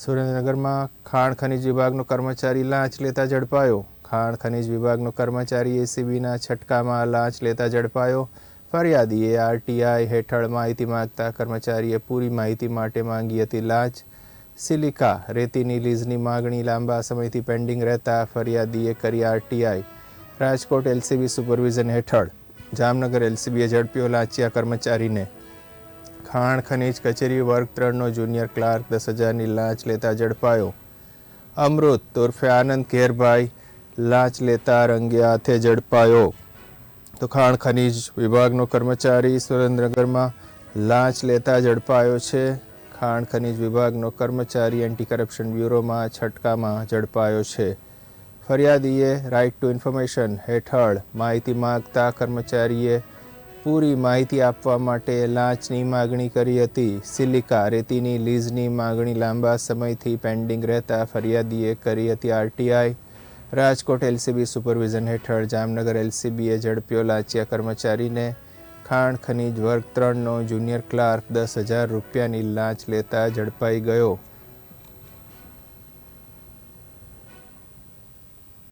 સુરેન્દ્રનગરમાં ખાણ ખનીજ વિભાગનો કર્મચારી લાંચ લેતા ઝડપાયો. ખાણ ખનીજ વિભાગનો કર્મચારી એસીબીના છટકામાં લાંચ લેતા ઝડપાયો. ફરિયાદીએ આરટીઆઈ હેઠળ માહિતી માંગતા કર્મચારીએ પૂરી માહિતી માટે માંગી હતી લાંચ. સિલિકા રેતીની લીઝની માગણી લાંબા સમયથી પેન્ડિંગ રહેતા ફરિયાદીએ કરી આરટીઆઈ. રાજકોટ એલસીબી સુપરવિઝન હેઠળ જામનગર એલસીબીએ ઝડપ્યો લાંચિયા કર્મચારીને. ખાણ ખનીજ કચેરી વર્ગ 3નો જુનિયર ક્લાર્ક 10,000ની લાંચ લેતા ઝડપાયો. અમૃત ઉર્ફે આનંદ ઘેરભાઈ લાંચ લેતા રંગે હાથે ઝડપાયો. તો ખાણ ખનીજ વિભાગનો કર્મચારી સુરેન્દ્રનગરમાં લાંચ લેતા ઝડપાયો છે. ખાણ ખનીજ વિભાગનો કર્મચારી એન્ટી કરપ્શન બ્યુરોમાં છટકામાં ઝડપાયો છે. ફરિયાદીએ રાઇટ ટુ ઇન્ફોર્મેશન હેઠળ માહિતી માંગતા કર્મચારીએ પૂરી માહિતી આપવા માટે લાંચની માગણી કરી હતી. સિલિકા રેતીની લીઝની માગણી લાંબા સમયથી પેન્ડિંગ રહેતા ફરિયાદીએ કરી હતી આરટીઆઈ. રાજકોટ એલસીબી સુપરવિઝન હેઠળ જામનગર એલસીબીએ ઝડપ્યો લાંચિયા કર્મચારીને. ખાણ ખનીજ વર્ગ 3નો જુનિયર ક્લાર્ક 10,000 રૂપિયાની લાંચ લેતા ઝડપાઈ ગયો.